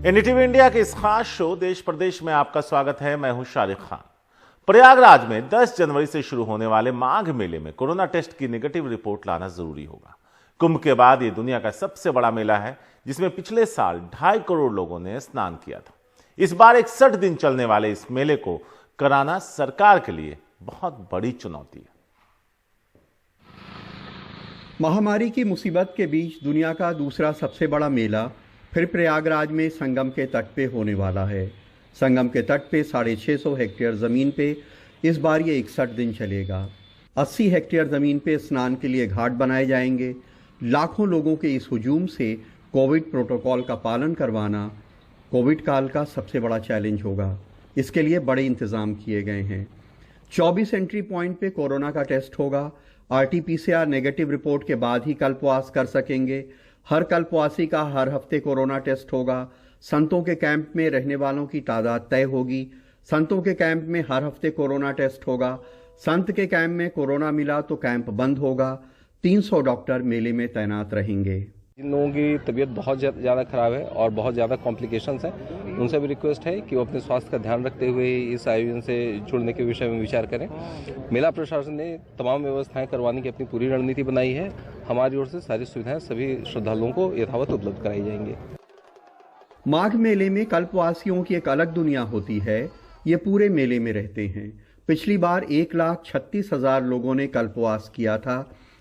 NDTV India के इस खास शो देश प्रदेश में आपका स्वागत है। मैं हूं शारिक खान। प्रयागराज में 10 जनवरी से शुरू होने वाले माघ मेले में कोरोना टेस्ट की नेगेटिव रिपोर्ट लाना जरूरी होगा। कुंभ के बाद ये दुनिया का सबसे बड़ा मेला है, जिसमें पिछले साल 2.5 करोड़ लोगों ने स्नान किया था। इस बार 61 दिन चलने वाले इस मेले को कराना सरकार के लिए बहुत बड़ी चुनौती है। महामारी की मुसीबत के बीच दुनिया का दूसरा सबसे बड़ा मेला फिर प्रयागराज में संगम के तट पे होने वाला है। संगम के तट पे 650 हेक्टेयर ज़मीन पे इस बार ये 61 दिन चलेगा। 80 हेक्टेयर ज़मीन पे स्नान के लिए घाट बनाए जाएंगे। लाखों लोगों के इस हुजूम से कोविड प्रोटोकॉल का पालन करवाना कोविड काल का सबसे बड़ा चैलेंज होगा। इसके लिए बड़े इंतज़ाम किए गए हैं। 24 एंट्री पॉइंट पे कोरोना का टेस्ट होगा। RT-PCR नेगेटिव रिपोर्ट के बाद ही कल्पवास कर सकेंगे। हर कल्पवासी का हर हफ्ते कोरोना टेस्ट होगा। संतों के कैंप में रहने वालों की तादाद तय होगी। संतों के कैंप में हर हफ्ते कोरोना टेस्ट होगा। संत के कैंप में कोरोना मिला तो कैंप बंद होगा। 300 डॉक्टर मेले में तैनात रहेंगे। जिन लोगों की तबीयत बहुत ज़्यादा खराब है और बहुत ज़्यादा कॉम्प्लिकेशंस हैं, उनसे भी रिक्वेस्ट है कि वो अपने स्वास्थ्य का ध्यान रखते हुए इस आयोजन से जुड़ने के विषय में विचार करें। मेला प्रशासन ने तमाम व्यवस्थाएं करवाने की अपनी पूरी रणनीति बनाई है। हमारी ओर से सारी सुविधाएं सभी श्रद्धालुओं को यथावत उपलब्ध कराई जाएंगी। माघ मेले में कल्पवासियों की एक अलग दुनिया होती है। ये पूरे मेले में रहते हैं। पिछली बार 1,36,000 लोगों ने कल्पवास किया था।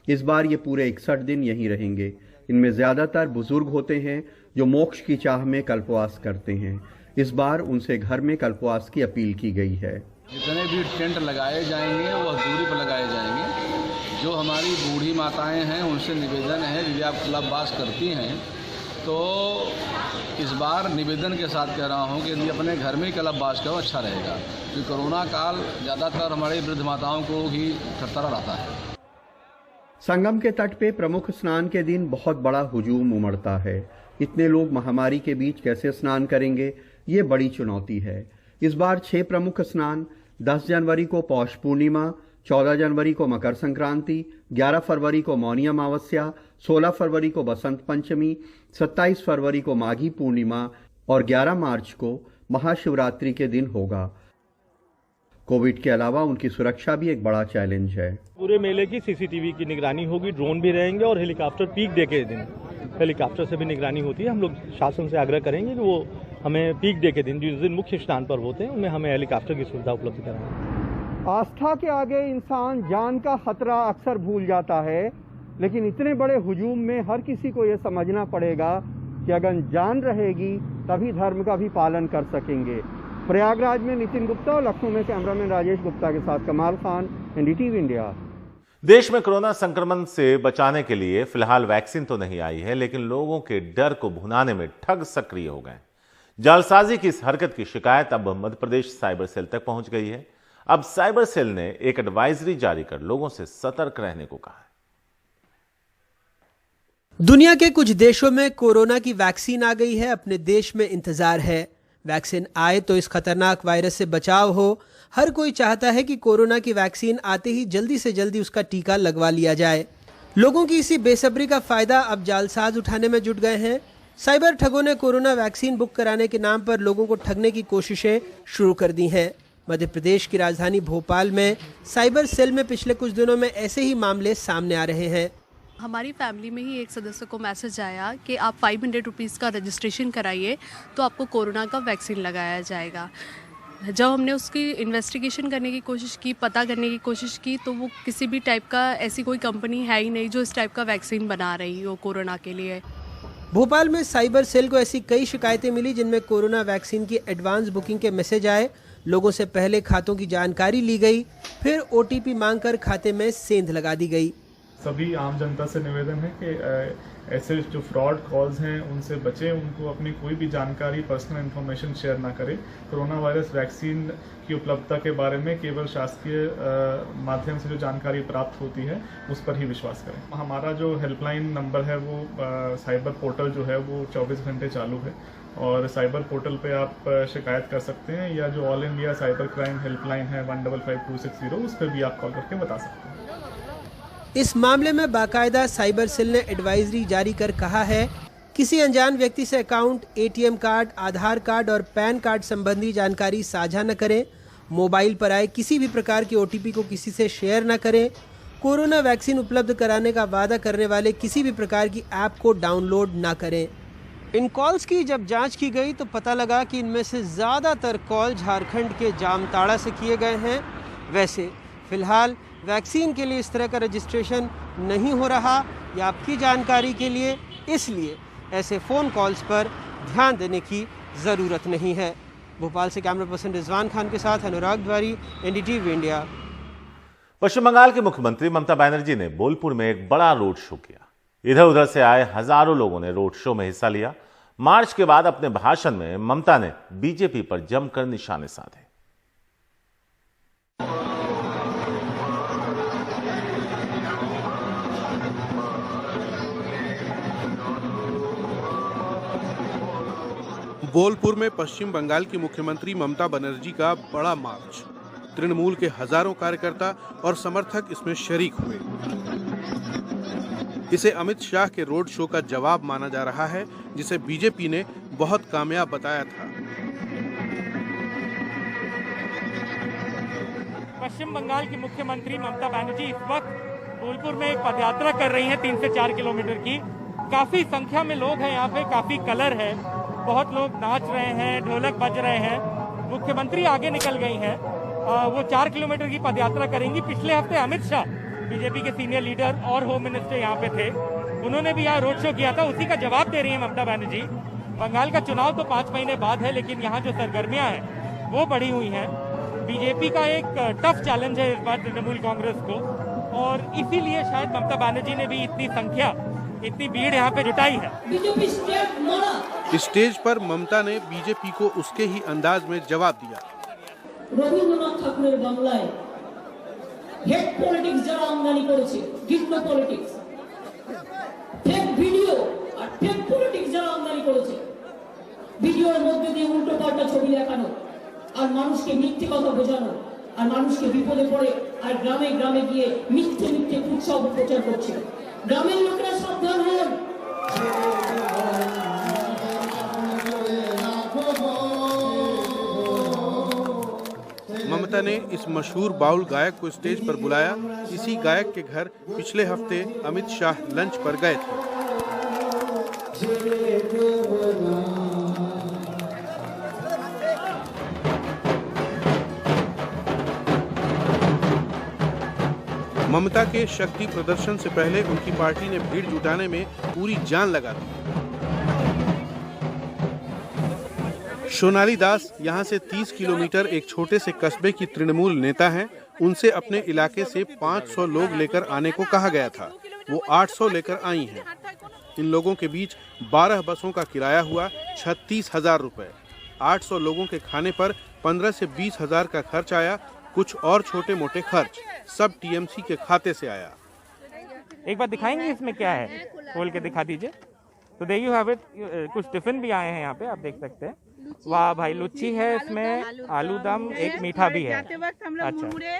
इस बार ये पूरे 61 दिन यहीं रहेंगे। इनमें ज़्यादातर बुजुर्ग होते हैं जो मोक्ष की चाह में कल्पवास करते हैं। इस बार उनसे घर में कल्पवास की अपील की गई है। जितने भी टेंट लगाए जाएंगे वो दूरी पर लगाए जाएंगे। जो हमारी बूढ़ी माताएं हैं उनसे निवेदन है, यदि आप कल्पवास करती हैं तो इस बार निवेदन के साथ कह रहा हूं कि यदि अपने घर में ही कल्पवास करो अच्छा रहेगा, क्योंकि कोरोना काल ज़्यादातर हमारी वृद्ध माताओं को ही खतरा रहता है। संगम के तट पे प्रमुख स्नान के दिन बहुत बड़ा हुजूम उमड़ता है। इतने लोग महामारी के बीच कैसे स्नान करेंगे, ये बड़ी चुनौती है। इस बार 6 प्रमुख स्नान 10 जनवरी को पौष पूर्णिमा, 14 जनवरी को मकर संक्रांति, 11 फरवरी को मौनी अमावस्या, 16 फरवरी को बसंत पंचमी, 27 फरवरी को माघी पूर्णिमा और 11 मार्च को महाशिवरात्रि के दिन होगा। कोविड के अलावा उनकी सुरक्षा भी एक बड़ा चैलेंज है। पूरे मेले की CCTV की निगरानी होगी, ड्रोन भी रहेंगे और हेलीकॉप्टर पीक डे के दिन हेलीकॉप्टर से भी निगरानी होती है। हम लोग शासन से आग्रह करेंगे कि वो हमें पीक डे के दिन, जिस दिन मुख्य स्नान पर्व होते हैं, उनमें हमें हेलीकॉप्टर की सुविधा उपलब्ध कराएं। आस्था के आगे इंसान जान का खतरा अक्सर भूल जाता है, लेकिन इतने बड़े हुजूम में हर किसी को ये समझना पड़ेगा कि अगर जान रहेगी तभी धर्म का भी पालन कर सकेंगे। प्रयागराज में नितिन गुप्ता और लखनऊ में कैमरामैन राजेश गुप्ता के साथ कमाल खान, एनडीटीवी इंडिया। देश में कोरोना संक्रमण से बचाने के लिए फिलहाल वैक्सीन तो नहीं आई है, लेकिन लोगों के डर को भुनाने में ठग सक्रिय हो गए। जालसाजी की इस हरकत की शिकायत अब मध्य प्रदेश साइबर सेल तक पहुंच गई है। अब साइबर सेल ने एक एडवाइजरी जारी कर लोगों से सतर्क रहने को कहा है। दुनिया के कुछ देशों में कोरोना की वैक्सीन आ गई है। अपने देश में इंतजार है वैक्सीन आए तो इस खतरनाक वायरस से बचाव हो। हर कोई चाहता है कि कोरोना की वैक्सीन आते ही जल्दी से जल्दी उसका टीका लगवा लिया जाए। लोगों की इसी बेसब्री का फायदा अब जालसाज उठाने में जुट गए हैं। साइबर ठगों ने कोरोना वैक्सीन बुक कराने के नाम पर लोगों को ठगने की कोशिशें शुरू कर दी हैं। मध्य प्रदेश की राजधानी भोपाल में साइबर सेल में पिछले कुछ दिनों में ऐसे ही मामले सामने आ रहे हैं। हमारी फैमिली में ही एक सदस्य को मैसेज आया कि आप 500 रुपीज़ का रजिस्ट्रेशन कराइए तो आपको कोरोना का वैक्सीन लगाया जाएगा। जब हमने उसकी इन्वेस्टिगेशन करने की कोशिश की, पता करने की कोशिश की, तो वो किसी भी टाइप का ऐसी कोई कंपनी है ही नहीं जो इस टाइप का वैक्सीन बना रही हो कोरोना के लिए। भोपाल में साइबर सेल को ऐसी कई शिकायतें मिली जिनमें कोरोना वैक्सीन की एडवांस बुकिंग के मैसेज आए। लोगों से पहले खातों की जानकारी ली गई, फिर OTP मांगकर खाते में सेंध लगा दी गई। सभी आम जनता से निवेदन है कि ऐसे जो फ्रॉड कॉल्स हैं उनसे बचें। उनको अपनी कोई भी जानकारी, पर्सनल इन्फॉर्मेशन शेयर ना करें। कोरोना वायरस वैक्सीन की उपलब्धता के बारे में केवल शासकीय माध्यम से जो जानकारी प्राप्त होती है उस पर ही विश्वास करें। हमारा जो हेल्पलाइन नंबर है वो साइबर पोर्टल जो है वो 24 घंटे चालू है और साइबर पोर्टल पे आप शिकायत कर सकते हैं, या जो all India cyber crime helpline है 155260 उस पर भी आप कॉल करके बता सकते हैं। इस मामले में बाकायदा साइबर सेल ने एडवाइजरी जारी कर कहा है किसी अनजान व्यक्ति से अकाउंट, एटीएम कार्ड, आधार कार्ड और पैन कार्ड संबंधी जानकारी साझा न करें। मोबाइल पर आए किसी भी प्रकार की ओटीपी को किसी से शेयर न करें। कोरोना वैक्सीन उपलब्ध कराने का वादा करने वाले किसी भी प्रकार की ऐप को डाउनलोड न करें। इन कॉल्स की जब जांच की गई तो पता लगा कि इनमें से ज़्यादातर कॉल झारखंड के जामताड़ा से किए गए हैं। वैसे फिलहाल वैक्सीन के लिए इस तरह का रजिस्ट्रेशन नहीं हो रहा। या आपकी जानकारी के लिए, इसलिए ऐसे फ़ोन कॉल्स पर ध्यान देने की ज़रूरत नहीं है। भोपाल से कैमरा पर्सन रिजवान खान के साथ अनुराग द्वारी, एनडीटीवी इंडिया। पश्चिम बंगाल के मुख्यमंत्री ममता बनर्जी ने बोलपुर में एक बड़ा रोड शो किया। इधर उधर से आए हजारों लोगों ने रोड शो में हिस्सा लिया। मार्च के बाद अपने भाषण में ममता ने बीजेपी पर जमकर निशाने साधे। बोलपुर में पश्चिम बंगाल की मुख्यमंत्री ममता बनर्जी का बड़ा मार्च। तृणमूल के हजारों कार्यकर्ता और समर्थक इसमें शरीक हुए। इसे अमित शाह के रोड शो का जवाब माना जा रहा है, जिसे बीजेपी ने बहुत कामयाब बताया था। पश्चिम बंगाल की मुख्यमंत्री ममता बनर्जी इस वक्त बोलपुर में एक पदयात्रा कर रही हैं 3 से 4 किलोमीटर की। काफी संख्या में लोग हैं यहाँ पे, काफी कलर है, बहुत लोग नाच रहे हैं, ढोलक बज रहे हैं। मुख्यमंत्री आगे निकल गई हैं, वो 4 किलोमीटर की पदयात्रा करेंगी। पिछले हफ्ते अमित शाह, बीजेपी के सीनियर लीडर और होम मिनिस्टर यहाँ पे थे, उन्होंने भी यहाँ रोड शो किया था। उसी का जवाब दे रही है ममता बनर्जी। बंगाल का चुनाव तो 5 महीने बाद है, लेकिन यहाँ जो सरगर्मियाँ हैं वो बढ़ी हुई हैं। बीजेपी का एक टफ चैलेंज है इस बार तृणमूल कांग्रेस को, और इसीलिए शायद ममता बनर्जी ने भी इतनी संख्या, इतनी भीड़ यहाँ पे जुटाई है। स्टेज पर ममता ने बीजेपी को उसके ही अंदाज में जवाब दिया। রবীন্দ্রনাথ ঠাকুরের বাংলায় হেড পলিটিক্স যারা আমদানি করেছে, গিট্টো পলিটিক্স, ফেক ভিডিও আর ফেক পলিটিক্স যারা আমদানি করেছে, ভিডিওর মধ্যে দিয়ে উল্টো পাল্টা ছবি দেখানো আর মানুষকে মিথ্যে কথা বোঝানো আর মানুষকে বিপদে পড়ে আর গ্রামে গ্রামে গিয়ে মিথ্যে মিথ্যে কুৎসা প্রচার করছে। গ্রামের লোকেরা সাবধান হন। ममता ने इस मशहूर बाउल गायक को स्टेज पर बुलाया। इसी गायक के घर पिछले हफ्ते अमित शाह लंच पर गए थे। ममता के शक्ति प्रदर्शन से पहले उनकी पार्टी ने भीड़ जुटाने में पूरी जान लगा दी। सोनाली दास यहाँ से 30 किलोमीटर एक छोटे से कस्बे की तृणमूल नेता हैं। उनसे अपने इलाके से 500 लोग लेकर आने को कहा गया था। वो 800 लेकर आई हैं। इन लोगों के बीच 12 बसों का किराया हुआ 36,000 रुपए। 800 लोगों के खाने पर 15 से 20,000 का खर्च आया। कुछ और छोटे मोटे खर्च, सब टीएमसी के खाते से आया। एक बार दिखाएंगे इसमें क्या है, खोल के दिखा दीजिए। तो देयर यू हैव इट। कुछ टिफिन भी आए हैं यहाँ पे, आप देख सकते हैं। वाह भाई, लुच्ची है इसमें, आलू दम, एक मीठा भी है। जाते वक्त हम लोग मुरमुरे,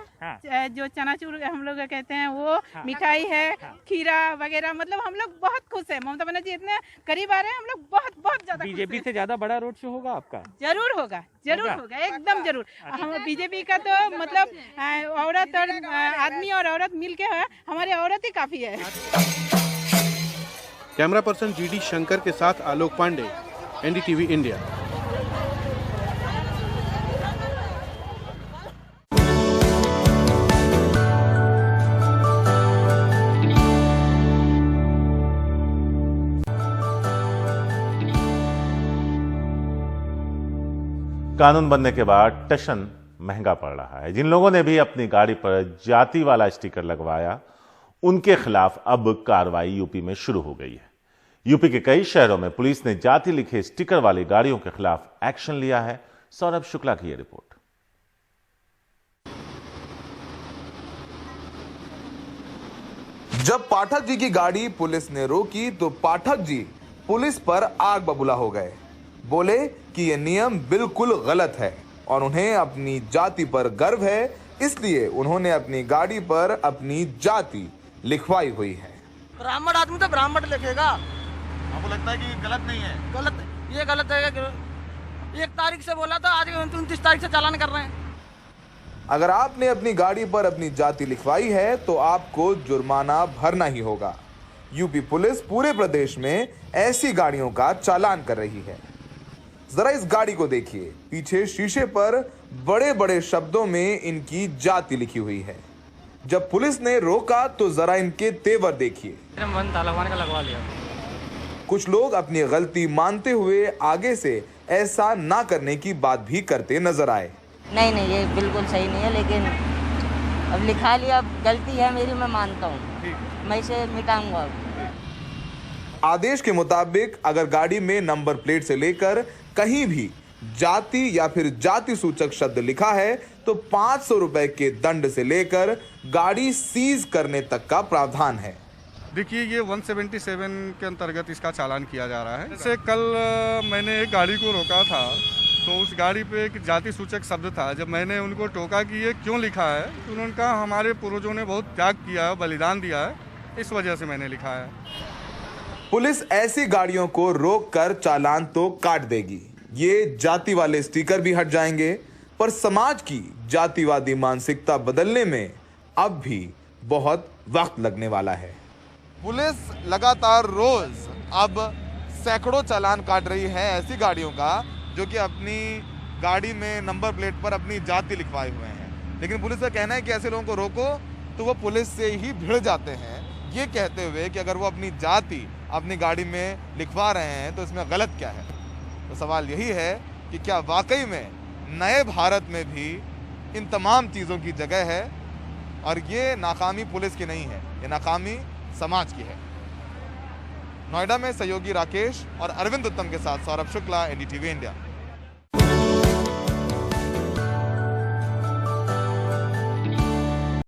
जो चनाचूर हम लोग कहते हैं वो, मिठाई है, खीरा वगैरह, मतलब हम लोग बहुत खुश हैं। ममता बनर्जी इतने करीब आ रहे हैं, हम लोग बहुत बहुत ज्यादा। बीजेपी से ज्यादा बड़ा रोड शो होगा आपका? जरूर होगा, जरूर होगा, एकदम जरूर। हम बीजेपी का तो मतलब औरत और आदमी और औरत मिलके है, हमारी औरत ही काफी है। कैमरा पर्सन जीडी शंकर के साथ आलोक पांडे, एनडीटीवी इंडिया। कानून बनने के बाद टशन महंगा पड़ रहा है। जिन लोगों ने भी अपनी गाड़ी पर जाति वाला स्टिकर लगवाया, उनके खिलाफ अब कार्रवाई यूपी में शुरू हो गई है। यूपी के कई शहरों में पुलिस ने जाति लिखे स्टिकर वाली गाड़ियों के खिलाफ एक्शन लिया है। सौरभ शुक्ला की यह रिपोर्ट। जब पाठक जी की गाड़ी पुलिस ने रोकी तो पाठक जी पुलिस पर आग बबूला हो गए। बोले कि यह नियम बिल्कुल गलत है और उन्हें अपनी जाति पर गर्व है, इसलिए उन्होंने अपनी गाड़ी पर अपनी जाति लिखवाई हुई है। ब्राह्मण आदमी तो ब्राह्मण लिखेगा, आपको लगता है कि गलत नहीं है? गलत, ये गलत है कि 1 तारीख से बोला था, आज 29 तारीख से चालान कर रहे हैं। अगर आपने अपनी गाड़ी पर अपनी जाति लिखवाई है तो आपको जुर्माना भरना ही होगा। यूपी पुलिस पूरे प्रदेश में ऐसी गाड़ियों का चालान कर रही है। जरा इस गाड़ी को देखिए, पीछे शीशे पर बड़े बड़े शब्दों में इनकी जाति लिखी हुई है। जब पुलिस ने रोका तो जरा इनके तेवर देखिए। लगवा लिया। कुछ लोग अपनी गलती मानते हुए आगे से ऐसा ना करने की बात भी करते नजर आए। नहीं, ये बिल्कुल सही नहीं है, लेकिन अब लिखा लिया, अब गलती है मेरी, मैं मानता हूँ, मैं इसे मिटाऊंगा। आदेश के मुताबिक अगर गाड़ी में नंबर प्लेट से लेकर कहीं भी जाति या फिर जाति सूचक शब्द लिखा है तो 500 रुपए के दंड से लेकर गाड़ी सीज करने तक का प्रावधान है। देखिए, ये 177 के अंतर्गत इसका चालान किया जा रहा है। जैसे कल मैंने एक गाड़ी को रोका था तो उस गाड़ी पे एक जाति सूचक शब्द था। जब मैंने उनको टोका कि ये क्यों लिखा है तो उन्होंने कहा हमारे पूर्वजों ने बहुत त्याग किया है, बलिदान दिया है, इस वजह से मैंने लिखा है। पुलिस ऐसी गाड़ियों को रोककर चालान तो काट देगी, ये जाति वाले स्टिकर भी हट जाएंगे, पर समाज की जातिवादी मानसिकता बदलने में अब भी बहुत वक्त लगने वाला है। पुलिस लगातार रोज अब सैकड़ों चालान काट रही है ऐसी गाड़ियों का जो कि अपनी गाड़ी में नंबर प्लेट पर अपनी जाति लिखवाए हुए हैं। लेकिन पुलिस का कहना है कि ऐसे लोगों को रोको तो वो पुलिस से ही भिड़ जाते हैं, ये कहते हुए कि अगर वो अपनी जाति अपनी गाड़ी में लिखवा रहे हैं तो इसमें गलत क्या है। तो सवाल यही है कि क्या वाकई में नए भारत में भी इन तमाम चीज़ों की जगह है, और ये नाकामी पुलिस की नहीं है, ये नाकामी समाज की है। नोएडा में सहयोगी राकेश और अरविंद उत्तम के साथ सौरभ शुक्ला, NDTV इंडिया।